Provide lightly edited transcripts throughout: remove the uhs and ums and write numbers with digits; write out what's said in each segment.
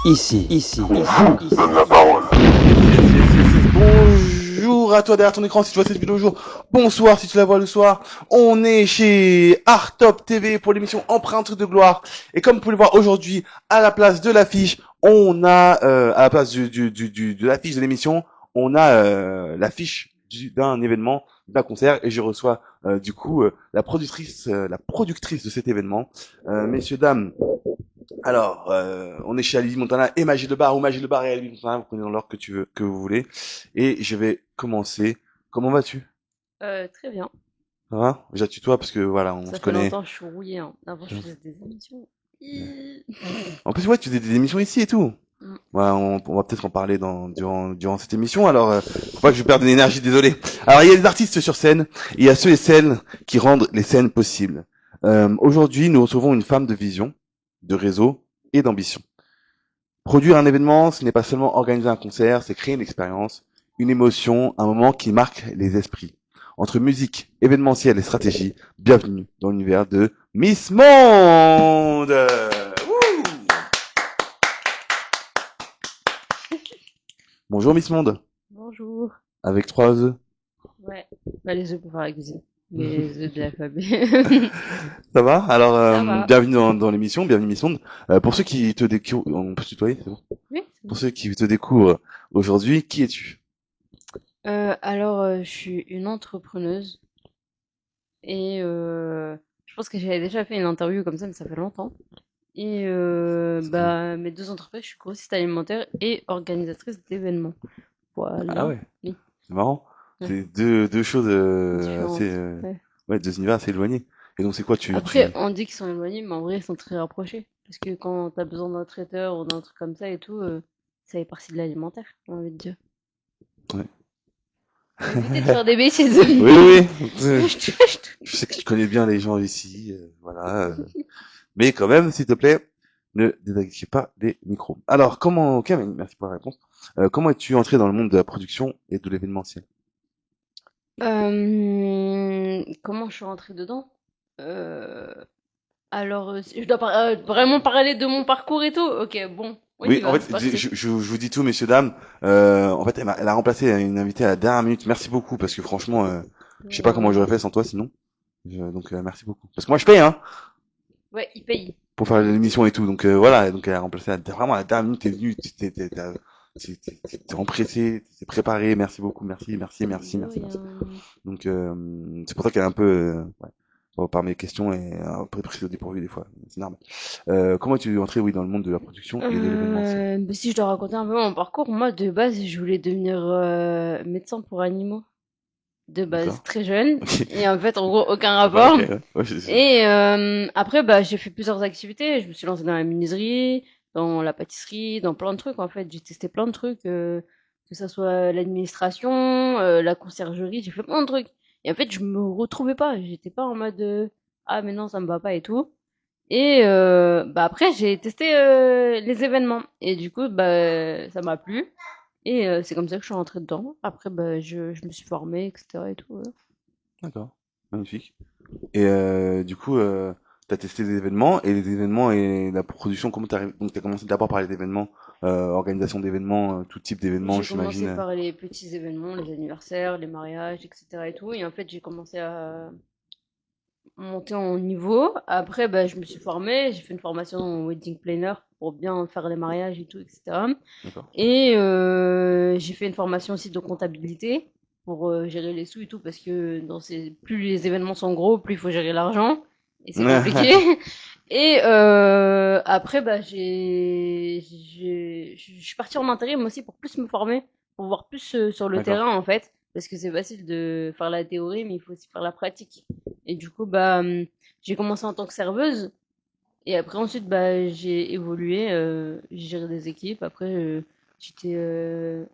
Ici. Donne la parole. Bonjour à toi derrière ton écran si tu vois cette vidéo le jour. Bonsoir si tu la vois le soir. On est chez Art Top TV pour l'émission Empreinte de gloire. Et comme vous pouvez le voir aujourd'hui, à la place de l'affiche, on a à la place de l'affiche de l'émission, on a l'affiche d'un événement, d'un concert, et je reçois la productrice de cet événement. Messieurs, dames, alors, on est chez Alibi Montana et Magie de Bar, ou Magie de Bar et Alibi Montana, vous prenez dans l'ordre que vous voulez. Et je vais commencer. Comment vas-tu? Très bien. Ça va? Déjà tutoie parce que voilà, on Ça se fait connaît. longtemps que je suis rouillée. Hein. Avant, je faisais des émissions. En plus, ouais, tu fais des émissions ici et tout. Mm. Ouais, on va peut-être en parler durant cette émission. Alors, faut pas que je perde de l'énergie, désolé. Alors, il y a des artistes sur scène, et il y a ceux et celles qui rendent les scènes possibles. Aujourd'hui, nous recevons une femme de vision, de réseau et d'ambition. Produire un événement, ce n'est pas seulement organiser un concert, c'est créer une expérience, une émotion, un moment qui marque les esprits. Entre musique, événementiel et stratégie, bienvenue dans l'univers de Miss Monde. Wouh. Bonjour Miss Monde, Bonjour. avec 3 œufs. Ouais. Bah, les œufs pour faire la cuisine. Les œufs de l'alphabet. Ça va? Alors, Ça va. bienvenue dans l'émission, bienvenue Miss Monde. Pour ceux qui te découvrent, on peut se tutoyer, c'est bon? Oui, c'est bon. Pour ceux qui te découvrent aujourd'hui, qui es-tu? Alors, je suis une entrepreneuse. Et je pense que j'avais déjà fait une interview comme ça, mais ça fait longtemps. Et mes deux entreprises, je suis grossiste alimentaire et organisatrice d'événements. Voilà. Ah ouais, Oui. c'est marrant. Ouais. C'est deux choses Différentes. assez, Ouais. ouais, deux univers assez éloignés. Et donc c'est quoi Après, on dit qu'ils sont éloignés, mais en vrai, ils sont très rapprochés. Parce que quand t'as besoin d'un traiteur ou d'un truc comme ça et tout, ça fait partie de l'alimentaire, j'ai envie de dire. Ouais. Évitez de faire des bêtises. Oui. Je sais que tu connais bien les gens ici, voilà. Mais quand même, s'il te plaît, ne désactivez pas les micros. Alors, ok, merci pour la réponse. Comment es-tu entré dans le monde de la production et de l'événementiel? Comment je suis rentrée dedans? Euh, Si je dois vraiment parler de mon parcours et tout? Ok, bon, on y Oui, en va, c'est fait, parti. je vous dis tout, messieurs, dames. En fait, elle a remplacé une invitée à la dernière minute. Merci beaucoup, parce que franchement, je sais pas comment j'aurais fait sans toi, sinon. Donc, merci beaucoup. Parce que moi, je paye, hein, Ouais, il paye. pour faire l'émission et tout. Donc, voilà. Donc, elle a remplacé vraiment à la dernière minute. T'es venu, t'es empressé, t'es préparé. Merci beaucoup. Merci. De rien. Donc, c'est pour ça qu'elle est un peu, ouais, par mes questions et un peu prise au dépourvu des fois. C'est normal. Comment es-tu entré, oui, dans le monde de la production et de l'événementiel? Si je dois raconter un peu mon parcours, moi de base je voulais devenir médecin pour animaux. De base, D'accord. très jeune. Ok. Et en fait, en gros, aucun Ouais, rapport. ok, ouais, c'est Et après, j'ai fait plusieurs activités. Je me suis lancée dans la menuiserie, dans la pâtisserie, dans plein de trucs en fait. J'ai testé plein de trucs, que ça soit l'administration, la conciergerie, j'ai fait plein de trucs. Et en fait, je me retrouvais pas. J'étais pas en mode ah mais non, ça me va pas et tout. Et après, j'ai testé les événements. Et du coup, ça m'a plu. Et c'est comme ça que je suis rentrée dedans. Après, je me suis formée, etc. et tout. D'accord. Magnifique. Et du coup, t'as testé des événements et les événements et la production, comment donc t'as commencé d'abord par les événements, organisation d'événements, tout type d'événements, J'ai commencé j'imagine. par les petits événements, les anniversaires, les mariages, etc. et tout. Et en fait, j'ai commencé à monter en niveau. Après, je me suis formée. J'ai fait une formation en wedding planner pour bien faire les mariages et tout, etc. D'accord. Et j'ai fait une formation aussi de comptabilité pour gérer les sous et tout, parce que plus les événements sont gros, plus il faut gérer l'argent. Et c'est compliqué. Et après, je suis partie en intérim aussi pour plus me former, pour voir plus sur le D'accord. terrain en fait, parce que c'est facile de faire la théorie, mais il faut aussi faire la pratique. Et du coup, j'ai commencé en tant que serveuse, et après ensuite, j'ai évolué, j'ai géré des équipes. Après, j'étais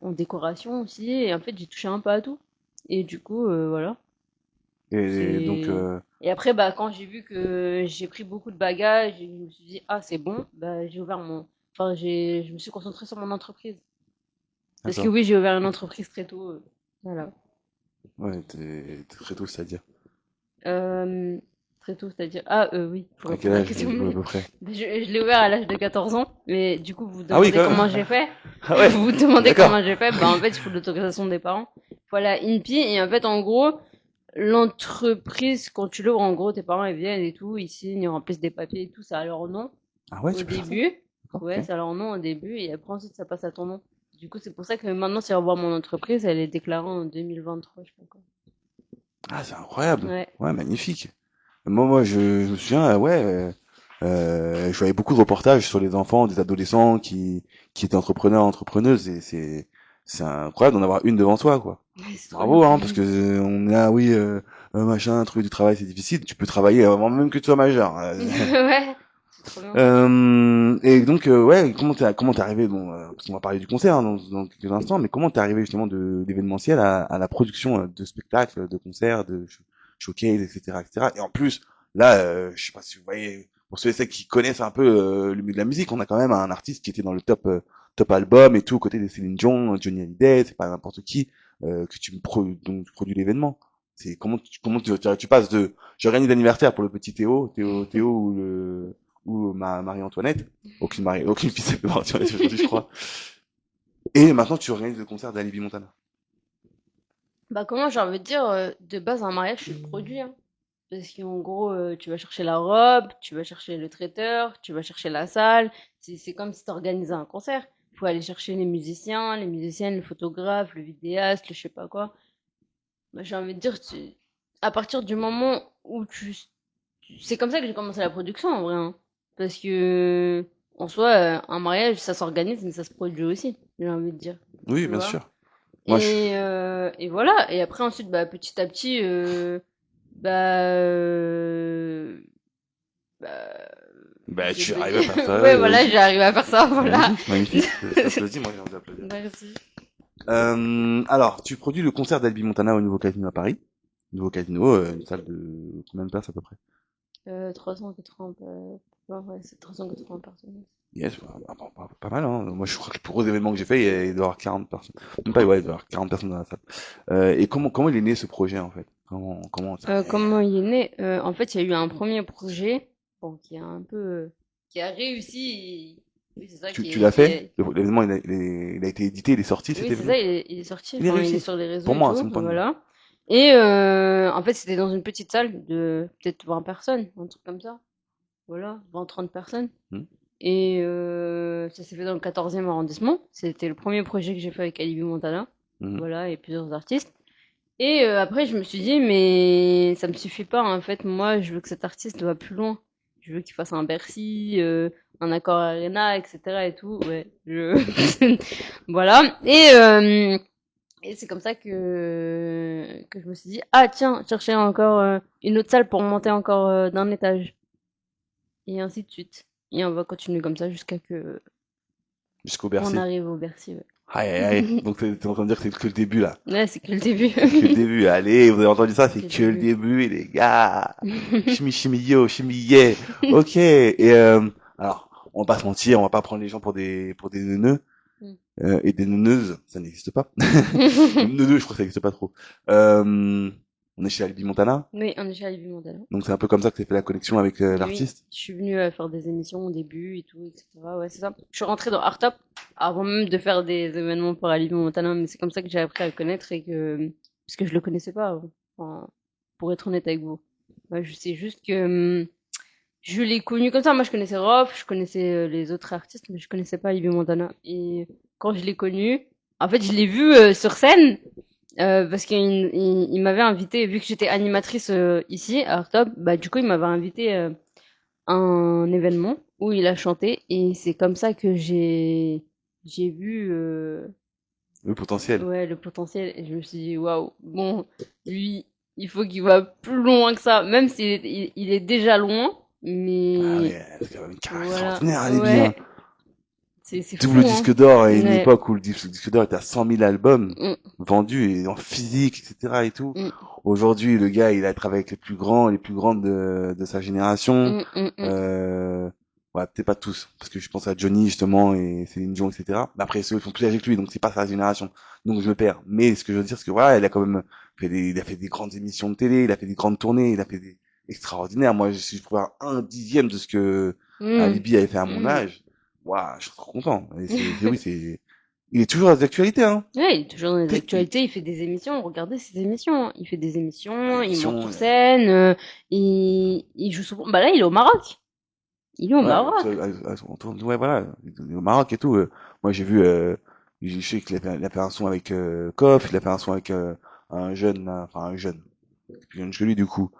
en décoration aussi, et en fait, j'ai touché un peu à tout. Et du coup, voilà. Et donc, C'est et après, quand j'ai vu que j'ai pris beaucoup de bagages, et je me suis dit, ah, c'est bon, j'ai ouvert je me suis concentrée sur mon entreprise. Parce que d'accord. oui, j'ai ouvert une entreprise très tôt. Voilà. Ouais, t'es très tôt, c'est-à-dire. Euh, très tôt, c'est-à-dire... Ah, oui, pour À quel répondre à la âge, question. à peu près? Je l'ai ouvert à l'âge de 14 ans, mais du coup, vous vous Ah oui, demandez quand même. comment j'ai fait. Ah ouais, Vous vous demandez d'accord. comment j'ai fait. Bah, en fait, il faut l'autorisation des parents. Voilà, INPI. Et en fait, en gros, l'entreprise, quand tu l'ouvres, en gros, tes parents, ils viennent et tout, ils signent, ils remplissent des papiers et tout, ça a leur nom Ah ouais, au tu peux faire ça? début. D'accord, Ouais, ok. ça a leur nom au début, et après, ensuite, ça passe à ton nom. Du coup, c'est pour ça que maintenant, si on revoit mon entreprise, elle est déclarée en 2023, je crois. Ah, c'est incroyable. Ouais. Ouais, magnifique. Moi, je me souviens, je voyais beaucoup de reportages sur les enfants, des adolescents qui étaient entrepreneurs, entrepreneuses, et c'est incroyable d'en avoir une devant toi, quoi. Ouais, c'est trop Bravo, bien. hein, parce que on est là, oui, machin, trouver du travail, c'est difficile. Tu peux travailler avant même que tu sois majeur. Ouais, c'est trop bien. Et donc, ouais, comment t'es arrivé, bon, parce qu'on va parler du concert hein, dans quelques instants, mais comment t'es arrivé justement de l'événementiel à la production de spectacles, de concerts, de showcase, etc., etc. Et en plus, là, je sais pas si vous voyez, pour ceux et celles qui connaissent un peu le milieu de la musique, on a quand même un artiste qui était dans le top album et tout, aux côtés de Céline Dion, Johnny Hallyday, c'est pas n'importe qui donc tu produis l'événement. C'est tu passes de j'organise l'anniversaire pour le petit Théo ou Marie-Antoinette, aucune fille s'appelle Marie-Antoinette aujourd'hui, je crois. Et maintenant, tu organises le concert d'Alibi Montana. Bah, comment j'ai envie de dire, de base, un mariage, c'est le produit, hein. Parce qu'en gros, tu vas chercher la robe, tu vas chercher le traiteur, tu vas chercher la salle. C'est comme si tu organisais un concert. Il faut aller chercher les musiciens, les musiciennes, le photographe, le vidéaste, le je sais pas quoi. Bah, j'ai envie de dire, à partir du moment où c'est comme ça que j'ai commencé la production, en vrai, hein. Parce que, en soi, un mariage, ça s'organise, mais ça se produit aussi, j'ai envie de dire. Oui, Tu bien vois? sûr. Moi, je, Et voilà. Et après, ensuite, bah, petit à petit, bah, bah, bah, j'ai tu bugué. arrives à faire ça, Ouais, voilà, j'ai arrivé à faire ça, voilà. magnifique, magnifique. J'applaudis, moi j'ai envie d'applaudir. Merci. Alors, tu produis le concert d'Albi Montana au Nouveau Casino à Paris. Nouveau Casino, une salle de combien de places à peu près? 380, ouais, c'est 380 personnes. Yes, pas mal, hein. Moi, je crois que le plus gros événement que j'ai fait, il doit y avoir 40 personnes. Même pas, ouais, il doit y avoir 40 personnes dans la salle. Et comment il est né ce projet, en fait? Comment ça Comment il est né? En fait, il y a eu un premier projet, bon, qui a un peu, qui a réussi. Oui, c'est ça tu l'as fait? L'événement, il a été édité, il est sorti, cet Oui, c'est ça, événement? il est sorti, Il est enfin, il est réussi. sur les réseaux Pour et moi, c'est tout, mon point de vue. voilà. Et en fait, c'était dans une petite salle de peut-être 20 personnes, un truc comme ça. Voilà, 20-30 personnes. Hmm. Et ça s'est fait dans le 14e arrondissement. C'était le premier projet que j'ai fait avec Alibi Montana. Mhm. Voilà, et plusieurs artistes. Et après, je me suis dit, mais ça me suffit pas, en fait. Moi, je veux que cet artiste va plus loin. Je veux qu'il fasse un Bercy, un Accor Arena, etc. et tout. Ouais, voilà. Et c'est comme ça que je me suis dit, ah tiens, chercher encore une autre salle pour monter encore d'un étage. Et ainsi de suite. Et on va continuer comme ça jusqu'à que Jusqu'au on Bercy. arrive au Bercy, ouais. Aïe, aïe, aïe. Donc, t'es en train de dire que c'est que le début, là. Ouais, c'est que le début. C'est que le début. Allez, vous avez entendu ça, c'est C'est que le le début. début, les gars. Chimi, chimi, yo, chimi, yeah. Ok. Et, alors, on va pas se mentir, on va pas prendre les gens pour des neuneux. Mm. Et des neuneuses, ça n'existe pas. Neuneux, je crois que ça n'existe pas trop. On est chez Alibi Montana. Oui, on est chez Alibi Montana. Donc, c'est un peu comme ça que tu fait la connexion avec Oui, l'artiste. je suis venue faire des émissions au début et tout, etc. Ouais, c'est ça. Je suis rentrée dans Art Top avant même de faire des événements pour Alibi Montana, mais c'est comme ça que j'ai appris à le connaître et que parce que je le connaissais pas avant. Enfin, pour être honnête avec vous. Ouais, je sais juste que je l'ai connu comme ça. Moi, je connaissais Rof, je connaissais les autres artistes, mais je connaissais pas Alibi Montana. Et quand je l'ai connu, en fait, je l'ai vu sur scène. Parce qu'il m'avait invité, vu que j'étais animatrice ici à Artop, bah du coup il m'avait invité à un événement où il a chanté et c'est comme ça que j'ai vu Le potentiel. ouais le potentiel et je me suis dit waouh bon lui il faut qu'il va plus loin que ça même s'il il est déjà loin Ah mais ouais, c'est quand même une carrière voilà extraordinaire, Alibi, hein. ouais c'est fou Double hein disque d'or à une ouais époque où le disque d'or était à 100 000 albums mm, vendus et en physique, etc. et tout. mm, Aujourd'hui, le gars, il a travaillé avec les plus grands, les plus grandes de sa génération. mm. Euh, ouais, peut-être pas tous, parce que je pense à Johnny, justement, et Céline Dion, etc. Mais après, ceux, ils font plus âgés que lui, donc c'est pas sa génération. Donc je me perds. Mais ce que je veux dire, c'est que voilà, il a quand même il a fait des grandes émissions de télé, il a fait des grandes tournées, il a fait extraordinaire. Moi, si je pouvais avoir un dixième de ce que Mm. Alibi avait fait à mon Mm. âge, waouh, je suis trop content. Et oui, il est toujours dans les actualités, hein. Ouais, il est toujours dans les Puis, actualités, il fait des émissions, regardez ses émissions. Il fait des émissions, il monte émission, sur scène, il joue souvent. Bah là, il est au Maroc. Il est au ouais, Maroc. on tourne, ouais, voilà, au Maroc et tout. Moi, j'ai vu, je sais qu'il a fait un son avec Koff, il a fait un son avec un jeune, là, enfin un jeune, plus jeune que lui du coup,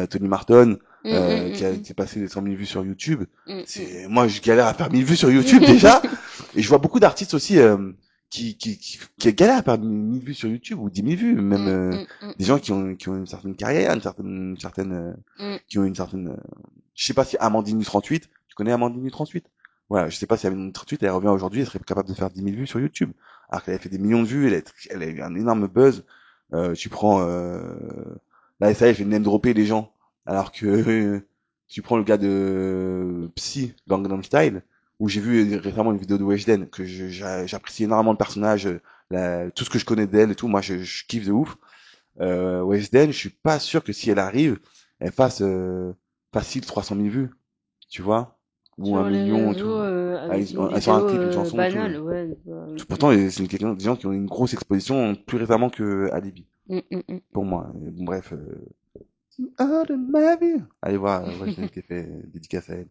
Tony Marton, qui a passé les 100 000 vues sur YouTube. Mm, mm. Moi, je galère à faire 1000 vues sur YouTube déjà, et je vois beaucoup d'artistes aussi qui galèrent à faire 1000 vues sur YouTube ou 10 000 vues, même des gens qui ont une certaine carrière, qui ont une certaine, je sais pas si Amandine U38, tu connais Amandine U38? Voilà, je sais pas si Amandine U38, elle revient aujourd'hui, elle serait capable de faire 10 000 vues sur YouTube. Alors qu'elle a fait des millions de vues, elle a eu un énorme buzz. Tu prends, là, ça y est, je vais name dropper les gens. Alors que, tu prends le gars de Psy, Gangnam Style, où j'ai vu récemment une vidéo de Weshden, que j'apprécie énormément le personnage, tout ce que je connais d'elle et tout, moi, je kiffe de ouf. Weshden, je suis pas sûr que si elle arrive, elle fasse, facile 300 000 vues, tu vois, ou un Sur les million et tout. réseaux, avec une Elle sort un vidéo clip, une chanson, et tout. banale, ouais. Pourtant, c'est quelqu'un, des gens qui ont une grosse exposition plus récemment que Alibi, pour moi. Bon, bref, out of my view. Allez voir, Weshden qui a fait dédicace à elle,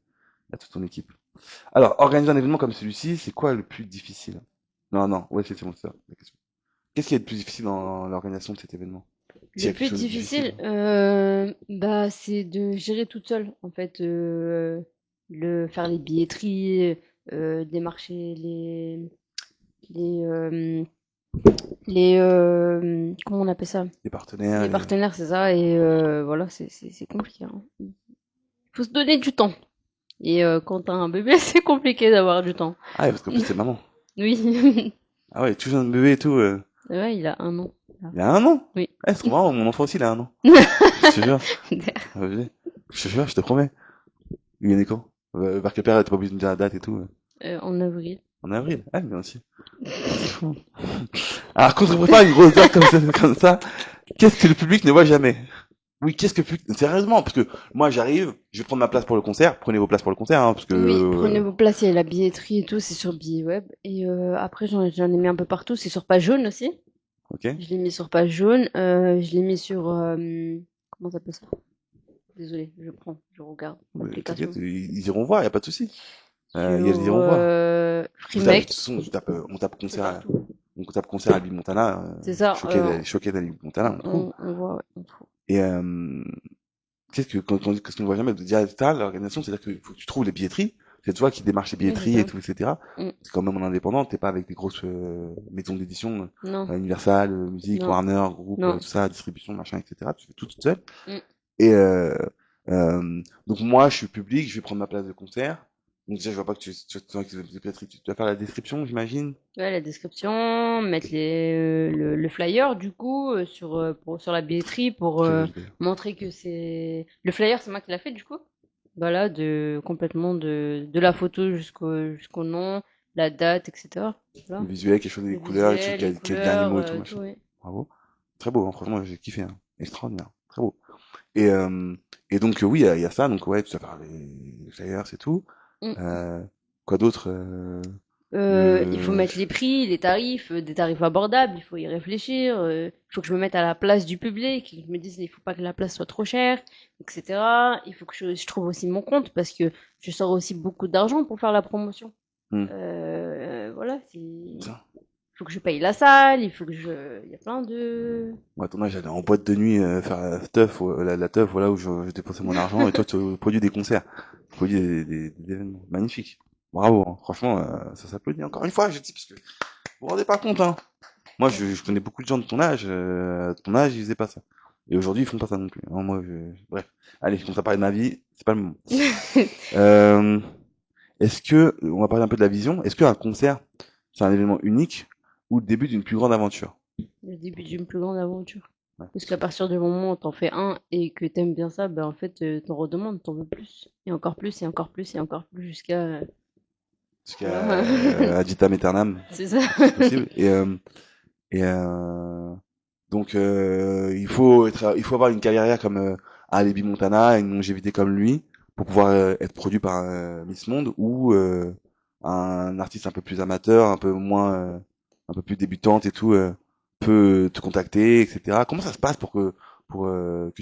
à toute son équipe. Alors, organiser un événement comme celui-ci, c'est quoi le plus difficile? Non, non, ouais, c'est bon, c'est ça, la question. Qu'est-ce qui est le plus difficile dans l'organisation de cet événement? S'il y Le a quelque plus chose de difficile, difficile. bah, c'est de gérer toute seule, en fait, faire les billetteries, démarcher les, euh, comment on appelle ça? Les partenaires, Les partenaires, c'est ça, et voilà, c'est compliqué, hein. Faut se donner du temps. Et quand t'as un bébé, c'est compliqué d'avoir du temps. Ah, ouais, parce qu'en plus, c'est maman. Oui. Ah ouais, tout jeune bébé et tout. Ouais, il a 1 an. Là. Il y a 1 an. Oui. Eh, c'est trop marrant, mon enfant aussi, il a 1 an. Je te jure. Je te jure, je te promets. Il est né quand? Vers quel père, t'es pas obligé de me dire la date et tout. En avril. En avril. Ah, bien aussi. C'est fou. Alors, quand on prépare une grosse date comme ça, qu'est-ce que le public ne voit jamais? Oui, qu'est-ce que le public, sérieusement, parce que moi, j'arrive, je vais prendre ma place pour le concert. Prenez vos places pour le concert, hein, parce que, Oui, prenez vos places, il y a la billetterie et tout, c'est sur Billet Web. Et après, j'en ai mis un peu partout, c'est sur Page Jaune aussi. ok. Je l'ai mis sur Page Jaune, je l'ai mis sur... comment ça s'appelle ça? Désolée, je regarde l'application. T'inquiète, ils iront voir, y a pas de souci. Ils Sur iront voir. Vous tapez, de toute Freemake, façon, on tape c'est concert, partout. on tape concert à Bill Montana, C'est ça, choqué d'Ali Montana, on trouve. on voit, ouais, on trouve. Et, qu'est-ce qu'on ne voit jamais de dire, ça, l'organisation, c'est-à-dire qu'il faut que tu trouves les billetteries. C'est toi qui démarches les Oui, c'est billetteries et ça. tout, etc. Mm. C'est quand même en indépendant, t'es pas avec des grosses maisons d'édition, Non, Universal, Musique, non, Warner, Groupe, non. tout ça, distribution, machin, etc. Tu fais tout toute seule. Mm. Et donc moi, je suis public, je vais prendre ma place de concert. Donc déjà, je vois pas que tu dois faire la description, j'imagine. Ouais, la description, mettre le flyer du coup sur la billetterie pour montrer que c'est le flyer, c'est moi qui l'a fait du coup. Voilà, complètement de la photo jusqu'au nom, la date, etc. Voilà. Le visuel, quelque chose des Le couleurs, visuel, les quelques animaux et tout, couleurs, tout, machin. ouais. Bravo. Très beau, hein, franchement, j'ai kiffé, hein. Extraordinaire. Très beau. Et, et donc, oui, il y a ça, donc ouais, tu dois faire les flyers, c'est tout. Mm. Quoi d'autre Il faut mettre les prix, les tarifs, des tarifs abordables, il faut y réfléchir, il faut que je me mette à la place du public, que je me dise il faut pas que la place soit trop chère, etc. Il faut que je trouve aussi mon compte parce que je sors aussi beaucoup d'argent pour faire la promotion. Hmm. Voilà, Ça. il faut que je paye la salle, il y a plein de... Moi, ton âge, j'allais en boîte de nuit faire la teuf, la teuf, voilà où je dépensais mon argent, et toi, tu produis des concerts, tu produis des événements. Magnifique. Bravo, hein. Franchement, ça s'applaudit. Encore une fois, je dis, parce que vous vous rendez pas compte, hein. Moi, je connais beaucoup de gens de ton âge, ils faisaient pas ça. Et aujourd'hui, ils font pas ça non plus. Alors, moi, bref. Allez, je commence à parler de ma vie, c'est pas le moment. Euh, on va parler un peu de la vision, est-ce qu'un concert, c'est un événement unique ou le début d'une plus grande aventure? Le début d'une plus grande aventure. Ouais. Parce qu'à partir du moment où t'en fais un et que t'aimes bien ça, ben en fait, t'en redemandes, t'en veux plus. Et encore plus, et encore plus, et encore plus, jusqu'à... Parce Voilà. ad vitam aeternam, C'est ça. c'est possible. Et donc il faut avoir une carrière comme Alibi Montana, une longévité comme lui, pour pouvoir être produit par Miss Monde, ou un artiste un peu plus amateur, un peu plus débutante et tout, peut te contacter, etc. Comment ça se passe pour que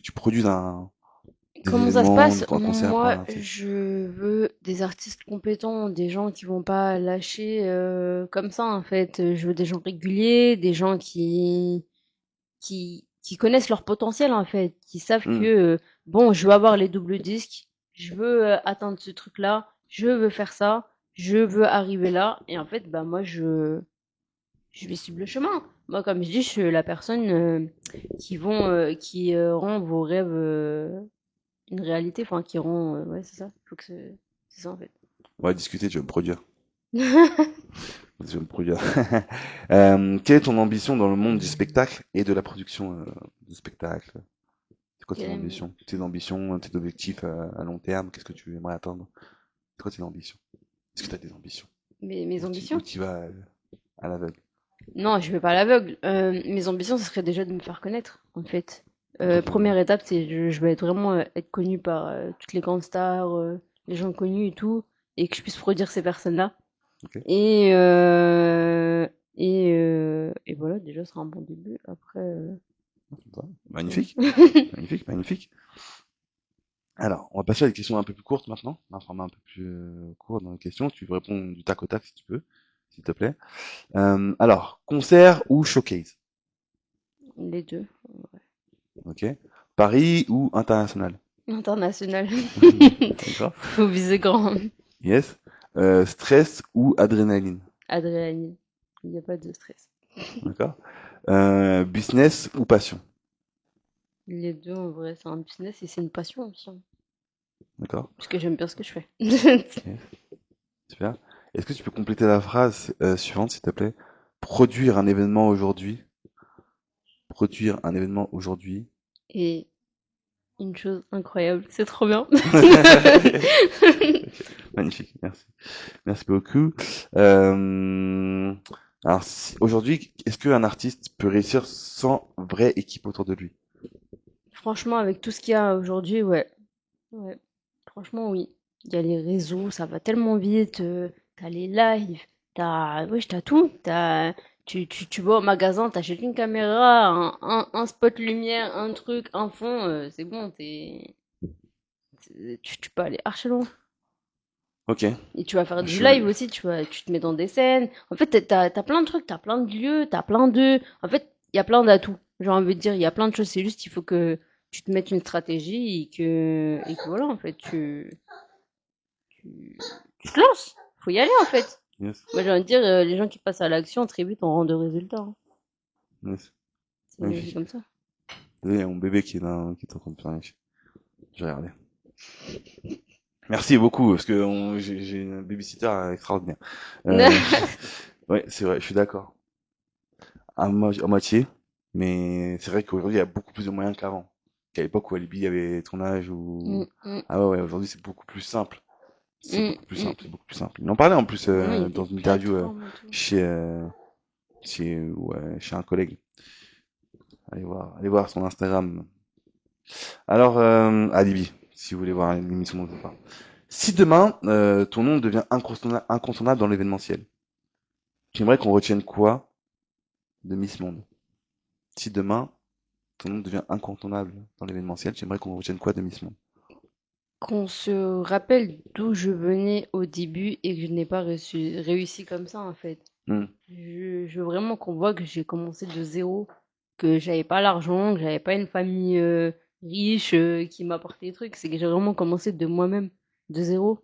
tu produises des Comment ça se événements, passe? un concert pour un Moi, artiste? je veux des artistes compétents, des gens qui vont pas lâcher comme ça en fait. Je veux des gens réguliers, des gens qui connaissent leur potentiel en fait, qui savent que Hmm. bon, je veux avoir les doubles disques, je veux atteindre ce truc-là, je veux faire ça, je veux arriver là, et en fait, bah moi je vais suivre le chemin. Moi, comme je dis, je suis la personne qui rend vos rêves une réalité, enfin qui rend, ouais, c'est ça. Faut que c'est ça en fait. On va discuter, tu vas me produire. Tu vas me produire. Quelle est ton ambition dans le monde du spectacle et de la production du spectacle? C'est quoi tes Quelle ambitions? Tes ambitions, tes objectifs à long terme? Qu'est-ce que tu aimerais atteindre? C'est quoi tes ambitions? Est-ce que tu as des ambitions? mes Ou ambitions? tu vas à l'aveugle? Non, je vais pas à l'aveugle. Mes ambitions, ce serait déjà de me faire connaître, en fait. Quand Première étape, c'est je vais être vraiment être connue par toutes les grandes stars, les gens connus et tout, et que je puisse produire ces personnes-là. Ok. Et, euh, et voilà, déjà, ce sera un bon début. Après, Ça. ouais. Magnifique, magnifique, magnifique. Alors, on va passer à des questions un peu plus courtes maintenant, un format un peu plus court dans les questions. Tu réponds du tac au tac si tu peux, s'il te plaît. Alors, concert ou showcase? Les deux. Ok. Paris ou international? International. D'accord. Faut viser grand. Yes. Stress ou adrénaline? Adrénaline. Il n'y a pas de stress. D'accord. Business ou passion? Les deux, en vrai, c'est un business et c'est une passion aussi, hein. D'accord. Parce que j'aime bien ce que je fais. Ok. Super. Est-ce que tu peux compléter la phrase suivante, s'il te plaît? Produire un événement aujourd'hui. Produire un événement aujourd'hui. Et une chose incroyable, c'est trop bien. Magnifique, merci. Merci beaucoup. Euh, alors, aujourd'hui, est-ce qu'un artiste peut réussir sans vraie équipe autour de lui? Franchement, avec tout ce qu'il y a aujourd'hui, ouais. Ouais. Franchement, oui. Il y a les réseaux, ça va tellement vite. T'as les lives, ouais, t'as tout. Tu vas au magasin, t'achètes une caméra, un spot lumière, un truc, un fond, c'est bon, tu peux aller archi loin. Ok, Et tu vas faire du je, live aussi, tu te mets dans des scènes. En fait, t'as plein de trucs, t'as plein de lieux, t'as plein de... En fait, il y a plein d'atouts. J'ai envie de dire, il y a plein de choses. C'est juste, il faut que tu te mettes une stratégie et que voilà, en fait, tu te lances. Faut y aller, en fait. yes, Moi, j'ai envie de dire, les gens qui passent à l'action, très vite, on rend de résultats, hein. yes, C'est magnifique. comme ça. Désolé, il y a mon bébé qui est là, qui est en train de faire un Je vais regarder. Merci beaucoup, parce que j'ai une babysitter extraordinaire. Euh, ouais, c'est vrai, je suis d'accord. À moitié, mais c'est vrai qu'aujourd'hui, il y a beaucoup plus de moyens qu'avant. Qu'à l'époque où Alibi avait ton âge Mm, ou... mm, Ah ouais, ouais, aujourd'hui, c'est beaucoup plus simple. C'est mm, beaucoup plus mm. simple, c'est beaucoup plus simple. Il en parlait en plus Non, il y a dans des une interview plateformes et tout. chez, chez un collègue. Allez voir son Instagram. Alors, Alibi, si vous voulez voir l'émission dont je parle. Si demain, ton nom devient incontournable dans l'événementiel, j'aimerais qu'on retienne quoi de Miss Monde? Si demain, ton nom devient incontournable dans l'événementiel, j'aimerais qu'on retienne quoi de Miss Monde? Qu'on se rappelle d'où je venais au début et que je n'ai pas réussi comme ça, en fait. Hmm, Je veux vraiment qu'on voit que j'ai commencé de zéro, que j'avais pas l'argent, que j'avais pas une famille riche qui m'apportait des trucs. C'est que j'ai vraiment commencé de moi-même, de zéro.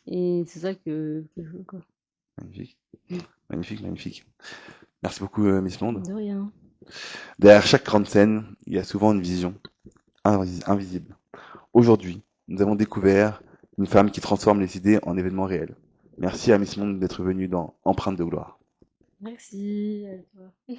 Et c'est ça que je veux, quoi. magnifique, Mm. magnifique, magnifique. Merci beaucoup, Miss Monde. De rien. Derrière chaque grande scène, il y a souvent une vision invisible. Aujourd'hui, nous avons découvert une femme qui transforme les idées en événements réels. Merci à Miss Monde d'être venue dans Empreinte de gloire. Merci à toi.